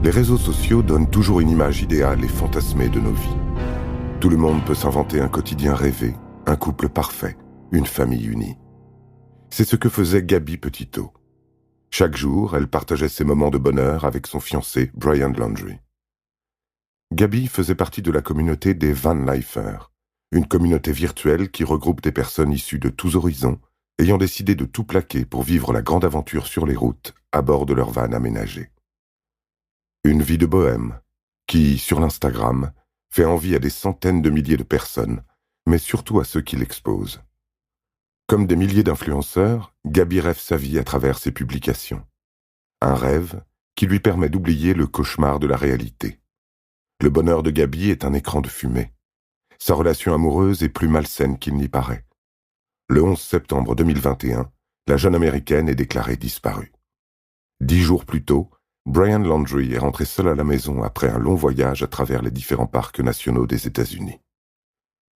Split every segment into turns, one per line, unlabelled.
Les réseaux sociaux donnent toujours une image idéale et fantasmée de nos vies. Tout le monde peut s'inventer un quotidien rêvé, un couple parfait, une famille unie. C'est ce que faisait Gaby Petito. Chaque jour, elle partageait ses moments de bonheur avec son fiancé, Brian Laundrie. Gaby faisait partie de la communauté des Van Lifers, une communauté virtuelle qui regroupe des personnes issues de tous horizons, ayant décidé de tout plaquer pour vivre la grande aventure sur les routes, à bord de leur van aménagée. Une vie de bohème, qui, sur l'Instagram, fait envie à des centaines de milliers de personnes, mais surtout à ceux qui l'exposent. Comme des milliers d'influenceurs, Gaby rêve sa vie à travers ses publications. Un rêve qui lui permet d'oublier le cauchemar de la réalité. Le bonheur de Gaby est un écran de fumée. Sa relation amoureuse est plus malsaine qu'il n'y paraît. Le 11 septembre 2021, la jeune Américaine est déclarée disparue. 10 jours plus tôt, Brian Laundrie est rentré seul à la maison après un long voyage à travers les différents parcs nationaux des États-Unis.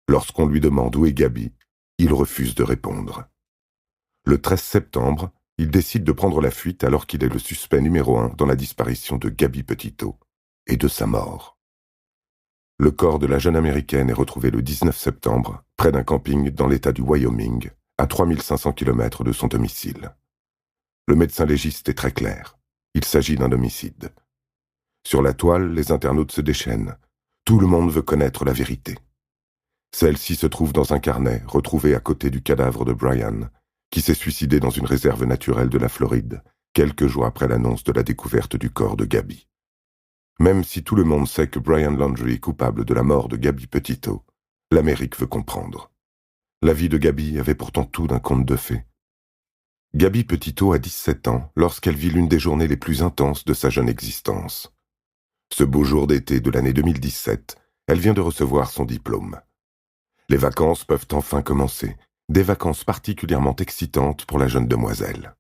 Lorsqu'on lui demande où est Gaby, il refuse de répondre. Le 13 septembre, il décide de prendre la fuite alors qu'il est le suspect numéro 1 dans la disparition de Gaby Petito et de sa mort. Le corps de la jeune Américaine est retrouvé le 19 septembre, près d'un camping dans l'État du Wyoming, à 3500 km de son domicile. Le médecin légiste est très clair. Il s'agit d'un homicide. Sur la toile, les internautes se déchaînent. Tout le monde veut connaître la vérité. Celle-ci se trouve dans un carnet retrouvé à côté du cadavre de Brian, qui s'est suicidé dans une réserve naturelle de la Floride, quelques jours après l'annonce de la découverte du corps de Gaby. Même si tout le monde sait que Brian Laundrie est coupable de la mort de Gaby Petito, l'Amérique veut comprendre. La vie de Gaby avait pourtant tout d'un conte de fées. Gaby Petito a 17 ans lorsqu'elle vit l'une des journées les plus intenses de sa jeune existence. Ce beau jour d'été de l'année 2017, elle vient de recevoir son diplôme. Les vacances peuvent enfin commencer, des vacances particulièrement excitantes pour la jeune demoiselle.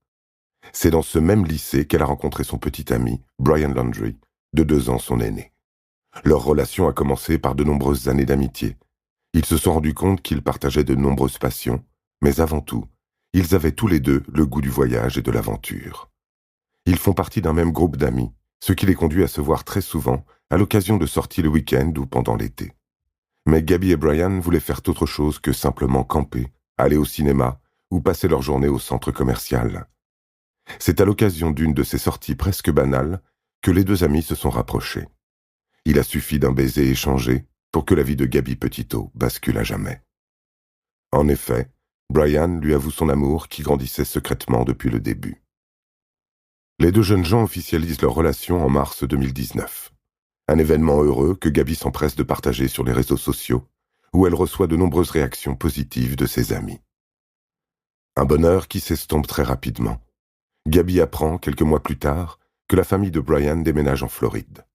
C'est dans ce même lycée qu'elle a rencontré son petit ami, Brian Laundrie, de 2 ans son aîné. Leur relation a commencé par de nombreuses années d'amitié. Ils se sont rendus compte qu'ils partageaient de nombreuses passions, mais avant tout, ils avaient tous les deux le goût du voyage et de l'aventure. Ils font partie d'un même groupe d'amis, ce qui les conduit à se voir très souvent à l'occasion de sorties le week-end ou pendant l'été. Mais Gaby et Brian voulaient faire autre chose que simplement camper, aller au cinéma ou passer leur journée au centre commercial. C'est à l'occasion d'une de ces sorties presque banales que les deux amis se sont rapprochés. Il a suffi d'un baiser échangé pour que la vie de Gaby Petito bascule à jamais. En effet, Brian lui avoue son amour qui grandissait secrètement depuis le début. Les deux jeunes gens officialisent leur relation en mars 2019. Un événement heureux que Gaby s'empresse de partager sur les réseaux sociaux, où elle reçoit de nombreuses réactions positives de ses amis. Un bonheur qui s'estompe très rapidement. Gaby apprend, quelques mois plus tard, que la famille de Brian déménage en Floride.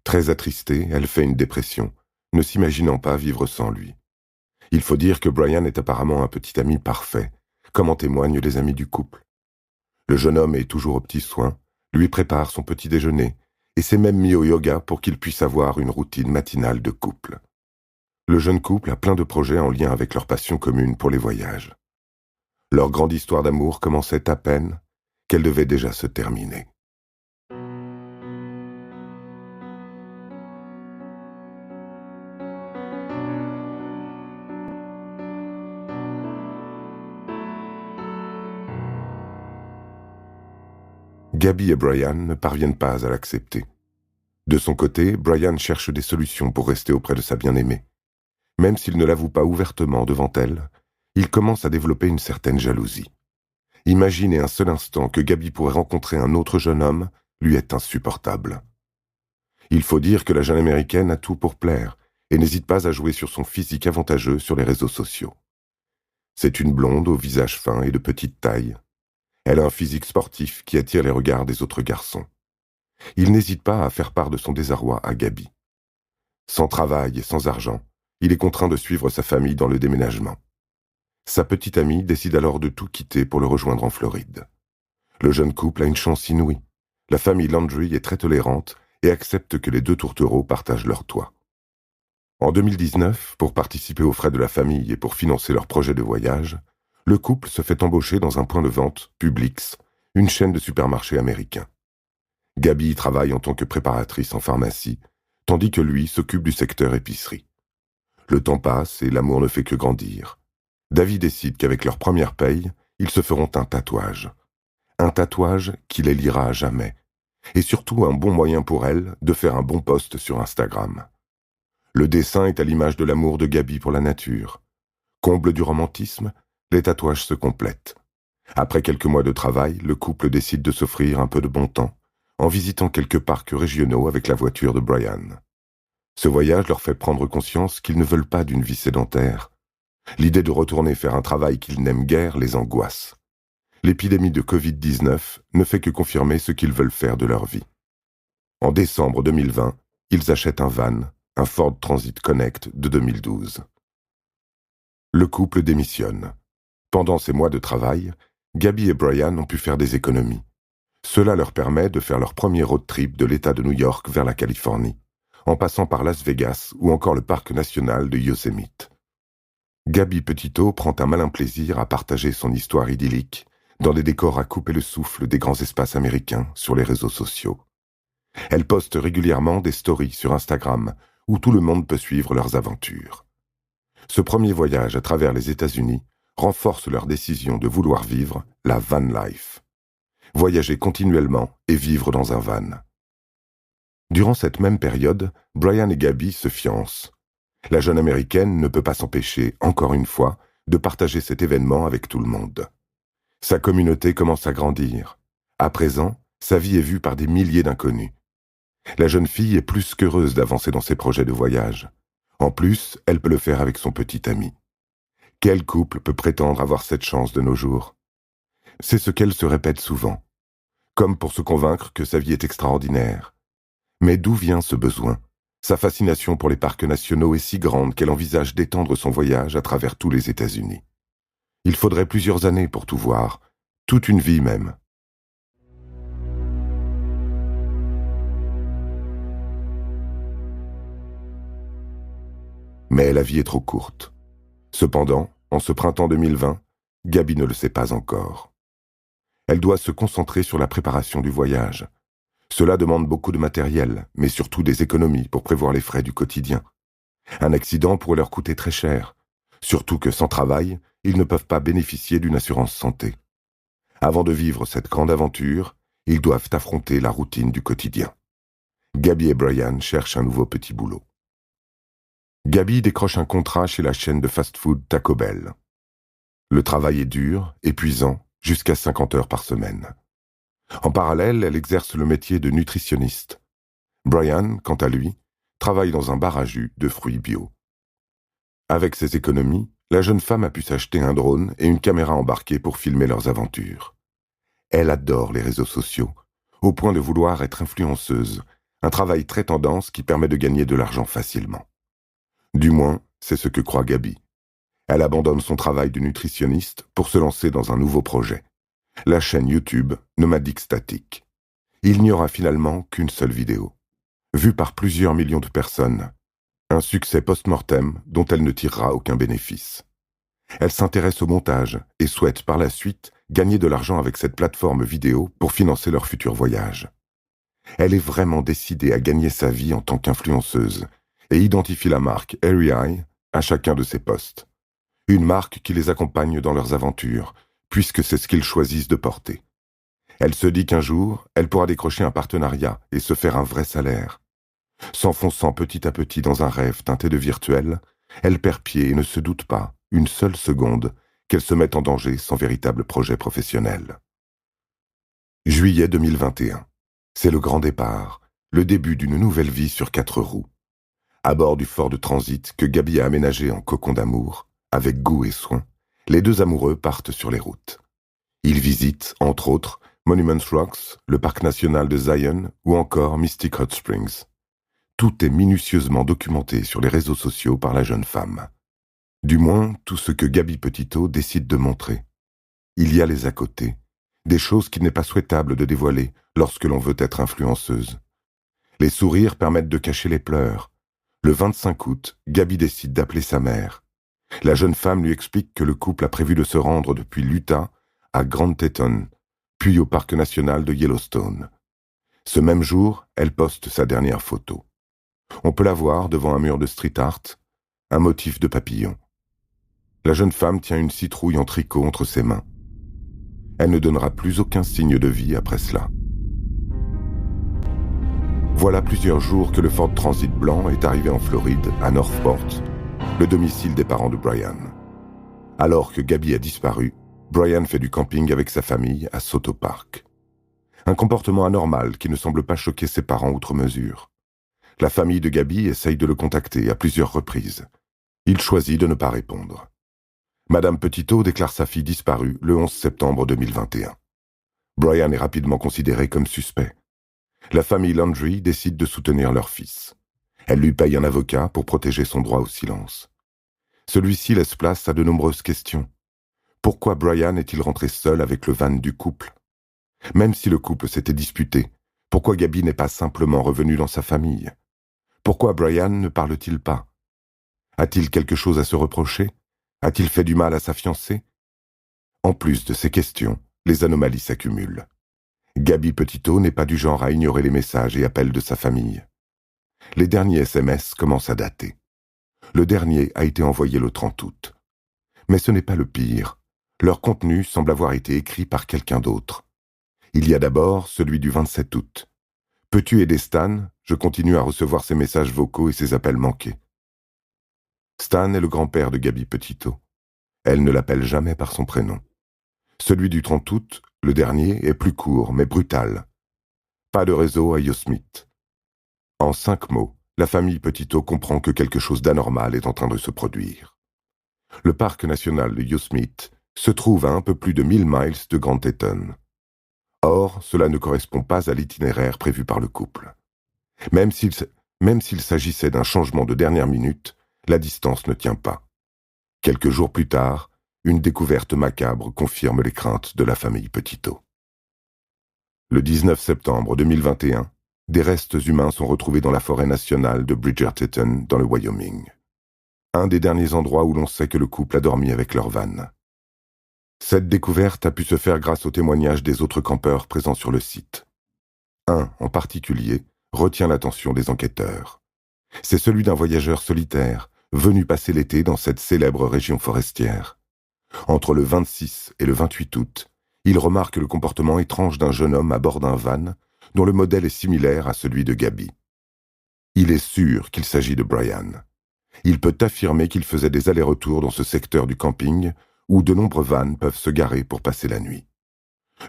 Très attristée, elle fait une dépression, ne s'imaginant pas vivre sans lui. Il faut dire que Brian est apparemment un petit ami parfait, comme en témoignent les amis du couple. Le jeune homme est toujours aux petits soins, lui prépare son petit déjeuner, et s'est même mis au yoga pour qu'il puisse avoir une routine matinale de couple. Le jeune couple a plein de projets en lien avec leur passion commune pour les voyages. Leur grande histoire d'amour commençait à peine qu'elle devait déjà se terminer. Gaby et Brian ne parviennent pas à l'accepter. De son côté, Brian cherche des solutions pour rester auprès de sa bien-aimée. Même s'il ne l'avoue pas ouvertement devant elle, il commence à développer une certaine jalousie. Imaginer un seul instant que Gaby pourrait rencontrer un autre jeune homme lui est insupportable. Il faut dire que la jeune Américaine a tout pour plaire et n'hésite pas à jouer sur son physique avantageux sur les réseaux sociaux. C'est une blonde au visage fin et de petite taille. Elle a un physique sportif qui attire les regards des autres garçons. Il n'hésite pas à faire part de son désarroi à Gaby. Sans travail et sans argent, il est contraint de suivre sa famille dans le déménagement. Sa petite amie décide alors de tout quitter pour le rejoindre en Floride. Le jeune couple a une chance inouïe. La famille Laundrie est très tolérante et accepte que les deux tourtereaux partagent leur toit. En 2019, pour participer aux frais de la famille et pour financer leur projet de voyage, le couple se fait embaucher dans un point de vente, Publix, une chaîne de supermarchés américains. Gabi travaille en tant que préparatrice en pharmacie, tandis que lui s'occupe du secteur épicerie. Le temps passe et l'amour ne fait que grandir. Davy décide qu'avec leur première paye, ils se feront un tatouage. Un tatouage qui les liera à jamais. Et surtout un bon moyen pour elle de faire un bon post sur Instagram. Le dessin est à l'image de l'amour de Gabi pour la nature. Comble du romantisme, les tatouages se complètent. Après quelques mois de travail, le couple décide de s'offrir un peu de bon temps, en visitant quelques parcs régionaux avec la voiture de Brian. Ce voyage leur fait prendre conscience qu'ils ne veulent pas d'une vie sédentaire. L'idée de retourner faire un travail qu'ils n'aiment guère les angoisse. L'épidémie de Covid-19 ne fait que confirmer ce qu'ils veulent faire de leur vie. En décembre 2020, ils achètent un van, un Ford Transit Connect de 2012. Le couple démissionne. Pendant ces mois de travail, Gabi et Brian ont pu faire des économies. Cela leur permet de faire leur premier road trip de l'État de New York vers la Californie, en passant par Las Vegas ou encore le parc national de Yosemite. Gabi Petitot prend un malin plaisir à partager son histoire idyllique dans des décors à couper le souffle des grands espaces américains sur les réseaux sociaux. Elle poste régulièrement des stories sur Instagram où tout le monde peut suivre leurs aventures. Ce premier voyage à travers les États-Unis renforce leur décision de vouloir vivre la van life. Voyager continuellement et vivre dans un van. Durant cette même période, Brian et Gabi se fiancent. La jeune Américaine ne peut pas s'empêcher, encore une fois, de partager cet événement avec tout le monde. Sa communauté commence à grandir. À présent, sa vie est vue par des milliers d'inconnus. La jeune fille est plus qu'heureuse d'avancer dans ses projets de voyage. En plus, elle peut le faire avec son petit ami. Quel couple peut prétendre avoir cette chance de nos jours? C'est ce qu'elle se répète souvent, comme pour se convaincre que sa vie est extraordinaire. Mais d'où vient ce besoin? Sa fascination pour les parcs nationaux est si grande qu'elle envisage d'étendre son voyage à travers tous les États-Unis. Il faudrait plusieurs années pour tout voir, toute une vie même. Mais la vie est trop courte. Cependant, en ce printemps 2020, Gabi ne le sait pas encore. Elle doit se concentrer sur la préparation du voyage. Cela demande beaucoup de matériel, mais surtout des économies pour prévoir les frais du quotidien. Un accident pourrait leur coûter très cher, surtout que sans travail, ils ne peuvent pas bénéficier d'une assurance santé. Avant de vivre cette grande aventure, ils doivent affronter la routine du quotidien. Gabi et Brian cherchent un nouveau petit boulot. Gabi décroche un contrat chez la chaîne de fast-food Taco Bell. Le travail est dur, épuisant, jusqu'à 50 heures par semaine. En parallèle, elle exerce le métier de nutritionniste. Brian, quant à lui, travaille dans un bar à jus de fruits bio. Avec ses économies, la jeune femme a pu s'acheter un drone et une caméra embarquée pour filmer leurs aventures. Elle adore les réseaux sociaux, au point de vouloir être influenceuse, un travail très tendance qui permet de gagner de l'argent facilement. Du moins, c'est ce que croit Gabi. Elle abandonne son travail de nutritionniste pour se lancer dans un nouveau projet, la chaîne YouTube Nomadic Static. Il n'y aura finalement qu'une seule vidéo, vue par plusieurs millions de personnes. Un succès post-mortem dont elle ne tirera aucun bénéfice. Elle s'intéresse au montage et souhaite par la suite gagner de l'argent avec cette plateforme vidéo pour financer leur futur voyage. Elle est vraiment décidée à gagner sa vie en tant qu'influenceuse et identifie la marque REI à chacun de ses posts. Une marque qui les accompagne dans leurs aventures, puisque c'est ce qu'ils choisissent de porter. Elle se dit qu'un jour, elle pourra décrocher un partenariat et se faire un vrai salaire. S'enfonçant petit à petit dans un rêve teinté de virtuel, elle perd pied et ne se doute pas, une seule seconde, qu'elle se mette en danger sans véritable projet professionnel. Juillet 2021. C'est le grand départ, le début d'une nouvelle vie sur 4 roues. À bord du Ford Transit que Gabi a aménagé en cocon d'amour, avec goût et soin, les deux amoureux partent sur les routes. Ils visitent, entre autres, Monument Rocks, le parc national de Zion ou encore Mystic Hot Springs. Tout est minutieusement documenté sur les réseaux sociaux par la jeune femme. Du moins, tout ce que Gabi Petitot décide de montrer. Il y a les à côté, des choses qu'il n'est pas souhaitable de dévoiler lorsque l'on veut être influenceuse. Les sourires permettent de cacher les pleurs. Le 25 août, Gabi décide d'appeler sa mère. La jeune femme lui explique que le couple a prévu de se rendre depuis l'Utah à Grand Teton, puis au parc national de Yellowstone. Ce même jour, elle poste sa dernière photo. On peut la voir devant un mur de street art, un motif de papillon. La jeune femme tient une citrouille en tricot entre ses mains. Elle ne donnera plus aucun signe de vie après cela. Voilà plusieurs jours que le Ford Transit blanc est arrivé en Floride, à Northport, le domicile des parents de Brian. Alors que Gabby a disparu, Brian fait du camping avec sa famille à Soto Park. Un comportement anormal qui ne semble pas choquer ses parents outre mesure. La famille de Gabby essaye de le contacter à plusieurs reprises. Il choisit de ne pas répondre. Madame Petitot déclare sa fille disparue le 11 septembre 2021. Brian est rapidement considéré comme suspect. La famille Landry décide de soutenir leur fils. Elle lui paye un avocat pour protéger son droit au silence. Celui-ci laisse place à de nombreuses questions. Pourquoi Brian est-il rentré seul avec le van du couple? Même si le couple s'était disputé, pourquoi Gabby n'est pas simplement revenue dans sa famille? Pourquoi Brian ne parle-t-il pas? A-t-il quelque chose à se reprocher? A-t-il fait du mal à sa fiancée? En plus de ces questions, les anomalies s'accumulent. Gabby Petitot n'est pas du genre à ignorer les messages et appels de sa famille. Les derniers SMS commencent à dater. Le dernier a été envoyé le 30 août. Mais ce n'est pas le pire. Leur contenu semble avoir été écrit par quelqu'un d'autre. Il y a d'abord celui du 27 août. Peux-tu aider Stan? Je continue à recevoir ses messages vocaux et ses appels manqués. Stan est le grand-père de Gabby Petitot. Elle ne l'appelle jamais par son prénom. Celui du 30 août, le dernier, est plus court mais brutal. Pas de réseau à Yosemite. En 5 mots, la famille Petitot comprend que quelque chose d'anormal est en train de se produire. Le parc national de Yosemite se trouve à un peu plus de 1000 miles de Grand Teton. Or, cela ne correspond pas à l'itinéraire prévu par le couple. Même s'il s'agissait d'un changement de dernière minute, la distance ne tient pas. Quelques jours plus tard, une découverte macabre confirme les craintes de la famille Petitot. Le 19 septembre 2021, des restes humains sont retrouvés dans la forêt nationale de Bridgerton, dans le Wyoming. Un des derniers endroits où l'on sait que le couple a dormi avec leur van. Cette découverte a pu se faire grâce aux témoignages des autres campeurs présents sur le site. Un, en particulier, retient l'attention des enquêteurs. C'est celui d'un voyageur solitaire, venu passer l'été dans cette célèbre région forestière. Entre le 26 et le 28 août, il remarque le comportement étrange d'un jeune homme à bord d'un van, dont le modèle est similaire à celui de Gabby. Il est sûr qu'il s'agit de Brian. Il peut affirmer qu'il faisait des allers-retours dans ce secteur du camping, où de nombreux vans peuvent se garer pour passer la nuit.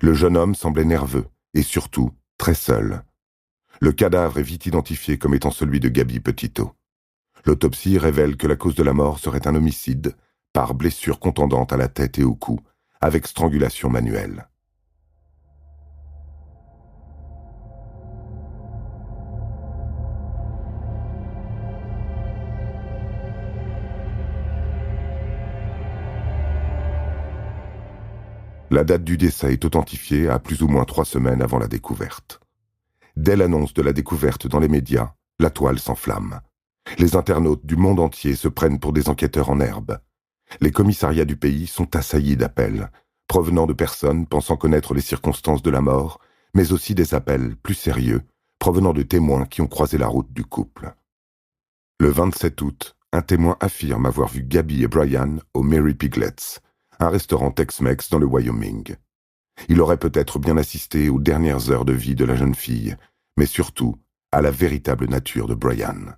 Le jeune homme semblait nerveux, et surtout, très seul. Le cadavre est vite identifié comme étant celui de Gabby Petitot. L'autopsie révèle que la cause de la mort serait un homicide, par blessure contondante à la tête et au cou, avec strangulation manuelle. La date du décès est authentifiée à plus ou moins 3 semaines avant la découverte. Dès l'annonce de la découverte dans les médias, la toile s'enflamme. Les internautes du monde entier se prennent pour des enquêteurs en herbe. Les commissariats du pays sont assaillis d'appels, provenant de personnes pensant connaître les circonstances de la mort, mais aussi des appels plus sérieux, provenant de témoins qui ont croisé la route du couple. Le 27 août, un témoin affirme avoir vu Gabby et Brian au Mary Piglet's, un restaurant Tex-Mex dans le Wyoming. Il aurait peut-être bien assisté aux dernières heures de vie de la jeune fille, mais surtout à la véritable nature de Brian.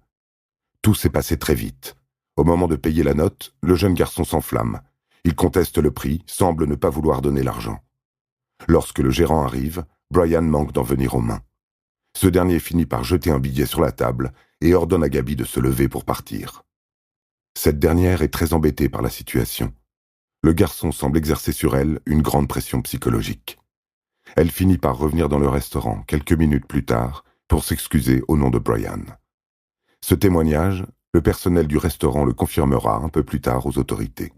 Tout s'est passé très vite. Au moment de payer la note, le jeune garçon s'enflamme. Il conteste le prix, semble ne pas vouloir donner l'argent. Lorsque le gérant arrive, Brian manque d'en venir aux mains. Ce dernier finit par jeter un billet sur la table et ordonne à Gabby de se lever pour partir. Cette dernière est très embêtée par la situation. Le garçon semble exercer sur elle une grande pression psychologique. Elle finit par revenir dans le restaurant quelques minutes plus tard pour s'excuser au nom de Brian. Ce témoignage, le personnel du restaurant le confirmera un peu plus tard aux autorités.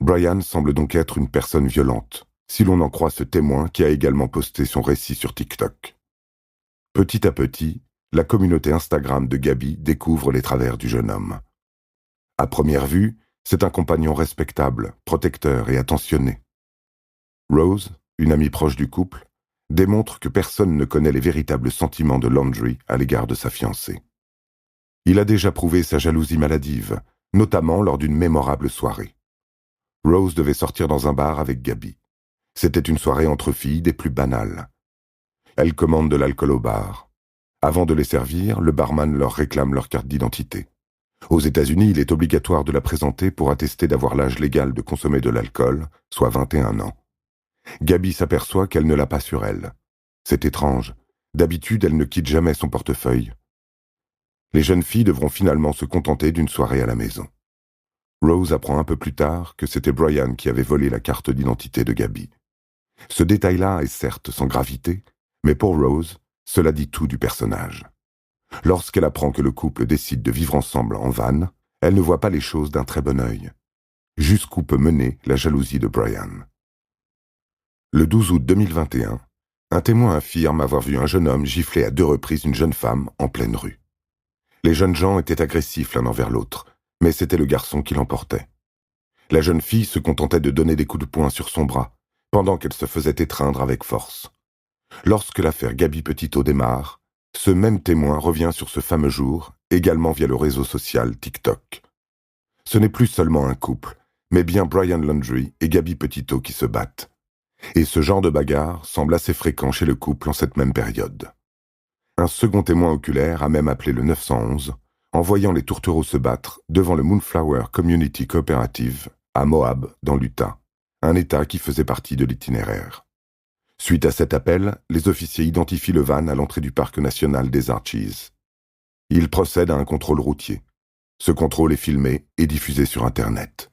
Brian semble donc être une personne violente, si l'on en croit ce témoin qui a également posté son récit sur TikTok. Petit à petit, la communauté Instagram de Gabby découvre les travers du jeune homme. À première vue, c'est un compagnon respectable, protecteur et attentionné. Rose, une amie proche du couple, démontre que personne ne connaît les véritables sentiments de Landry à l'égard de sa fiancée. Il a déjà prouvé sa jalousie maladive, notamment lors d'une mémorable soirée. Rose devait sortir dans un bar avec Gabby. C'était une soirée entre filles des plus banales. Elle commande de l'alcool au bar. Avant de les servir, le barman leur réclame leur carte d'identité. Aux États-Unis, il est obligatoire de la présenter pour attester d'avoir l'âge légal de consommer de l'alcool, soit 21 ans. Gabby s'aperçoit qu'elle ne l'a pas sur elle. C'est étrange. D'habitude, elle ne quitte jamais son portefeuille. Les jeunes filles devront finalement se contenter d'une soirée à la maison. Rose apprend un peu plus tard que c'était Brian qui avait volé la carte d'identité de Gabby. Ce détail-là est certes sans gravité, mais pour Rose, cela dit tout du personnage. Lorsqu'elle apprend que le couple décide de vivre ensemble en van, elle ne voit pas les choses d'un très bon œil. Jusqu'où peut mener la jalousie de Brian? Le 12 août 2021, un témoin affirme avoir vu un jeune homme gifler à 2 reprises une jeune femme en pleine rue. Les jeunes gens étaient agressifs l'un envers l'autre, mais c'était le garçon qui l'emportait. La jeune fille se contentait de donner des coups de poing sur son bras, pendant qu'elle se faisait étreindre avec force. Lorsque l'affaire Gabby Petito démarre, ce même témoin revient sur ce fameux jour, également via le réseau social TikTok. Ce n'est plus seulement un couple, mais bien Brian Landry et Gabby Petito qui se battent. Et ce genre de bagarre semble assez fréquent chez le couple en cette même période. Un second témoin oculaire a même appelé le 911, en voyant les tourtereaux se battre devant le Moonflower Community Cooperative à Moab, dans l'Utah, un État qui faisait partie de l'itinéraire. Suite à cet appel, les officiers identifient le van à l'entrée du parc national des Archies. Ils procèdent à un contrôle routier. Ce contrôle est filmé et diffusé sur Internet.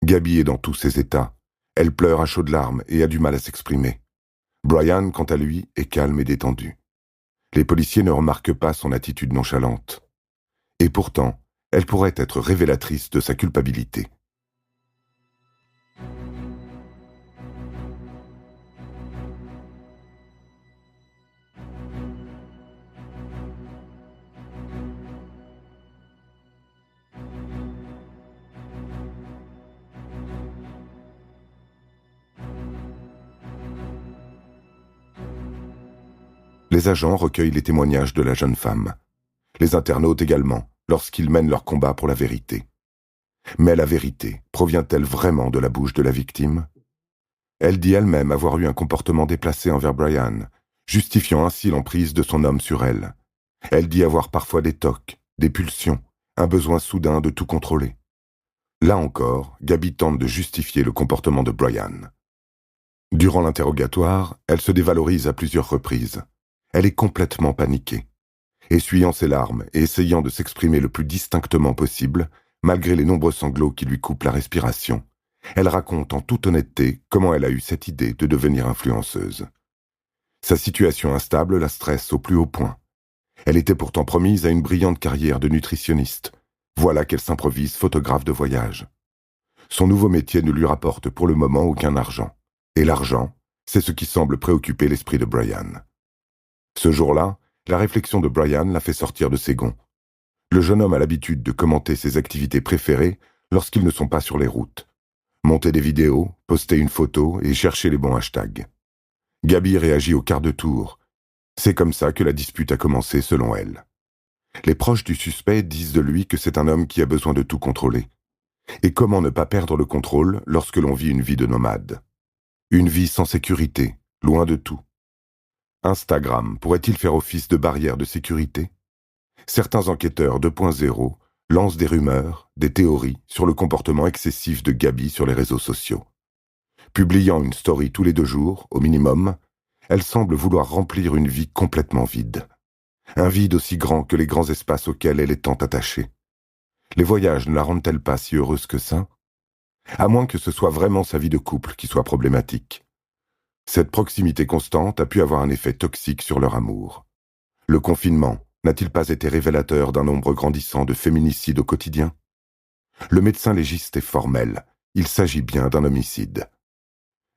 Gabby est dans tous ses états. Elle pleure à chaudes larmes et a du mal à s'exprimer. Brian, quant à lui, est calme et détendu. Les policiers ne remarquent pas son attitude nonchalante. Et pourtant, elle pourrait être révélatrice de sa culpabilité. Les agents recueillent les témoignages de la jeune femme. Les internautes également, lorsqu'ils mènent leur combat pour la vérité. Mais la vérité provient-elle vraiment de la bouche de la victime? Elle dit elle-même avoir eu un comportement déplacé envers Brian, justifiant ainsi l'emprise de son homme sur elle. Elle dit avoir parfois des tocs, des pulsions, un besoin soudain de tout contrôler. Là encore, Gabby tente de justifier le comportement de Brian. Durant l'interrogatoire, elle se dévalorise à plusieurs reprises. Elle est complètement paniquée. Essuyant ses larmes et essayant de s'exprimer le plus distinctement possible, malgré les nombreux sanglots qui lui coupent la respiration, elle raconte en toute honnêteté comment elle a eu cette idée de devenir influenceuse. Sa situation instable la stresse au plus haut point. Elle était pourtant promise à une brillante carrière de nutritionniste. Voilà qu'elle s'improvise photographe de voyage. Son nouveau métier ne lui rapporte pour le moment aucun argent. Et l'argent, c'est ce qui semble préoccuper l'esprit de Brian. Ce jour-là, la réflexion de Brian l'a fait sortir de ses gonds. Le jeune homme a l'habitude de commenter ses activités préférées lorsqu'ils ne sont pas sur les routes. Monter des vidéos, poster une photo et chercher les bons hashtags. Gabby réagit au quart de tour. C'est comme ça que la dispute a commencé selon elle. Les proches du suspect disent de lui que c'est un homme qui a besoin de tout contrôler. Et comment ne pas perdre le contrôle lorsque l'on vit une vie de nomade? Une vie sans sécurité, loin de tout. Instagram pourrait-il faire office de barrière de sécurité? Certains enquêteurs 2.0 lancent des rumeurs, des théories sur le comportement excessif de Gabby sur les réseaux sociaux. Publiant une story tous les 2 jours, au minimum, elle semble vouloir remplir une vie complètement vide. Un vide aussi grand que les grands espaces auxquels elle est tant attachée. Les voyages ne la rendent-elles pas si heureuse que ça? À moins que ce soit vraiment sa vie de couple qui soit problématique. Cette proximité constante a pu avoir un effet toxique sur leur amour. Le confinement n'a-t-il pas été révélateur d'un nombre grandissant de féminicides au quotidien? Le médecin légiste est formel, il s'agit bien d'un homicide.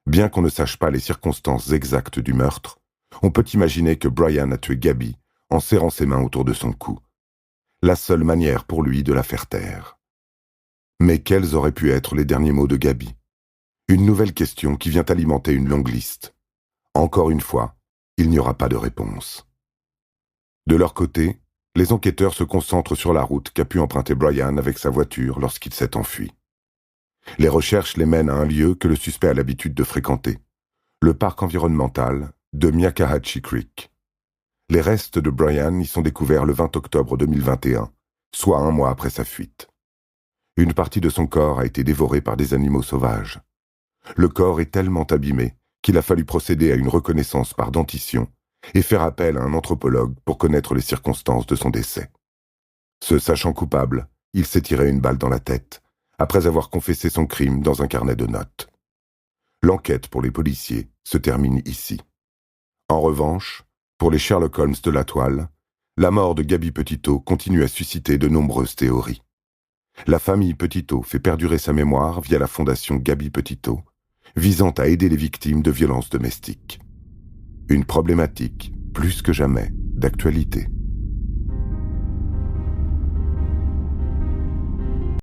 Bien qu'on ne sache pas les circonstances exactes du meurtre, on peut imaginer que Brian a tué Gabby en serrant ses mains autour de son cou. La seule manière pour lui de la faire taire. Mais quels auraient pu être les derniers mots de Gabby? Une nouvelle question qui vient alimenter une longue liste. Encore une fois, il n'y aura pas de réponse. De leur côté, les enquêteurs se concentrent sur la route qu'a pu emprunter Brian avec sa voiture lorsqu'il s'est enfui. Les recherches les mènent à un lieu que le suspect a l'habitude de fréquenter, le parc environnemental de Myakkahatchee Creek. Les restes de Brian y sont découverts le 20 octobre 2021, soit un mois après sa fuite. Une partie de son corps a été dévorée par des animaux sauvages. Le corps est tellement abîmé qu'il a fallu procéder à une reconnaissance par dentition et faire appel à un anthropologue pour connaître les circonstances de son décès. Se sachant coupable, il s'est tiré une balle dans la tête, après avoir confessé son crime dans un carnet de notes. L'enquête pour les policiers se termine ici. En revanche, pour les Sherlock Holmes de la toile, la mort de Gabby Petito continue à susciter de nombreuses théories. La famille Petito fait perdurer sa mémoire via la fondation Gabby Petito, visant à aider les victimes de violences domestiques. Une problématique, plus que jamais, d'actualité.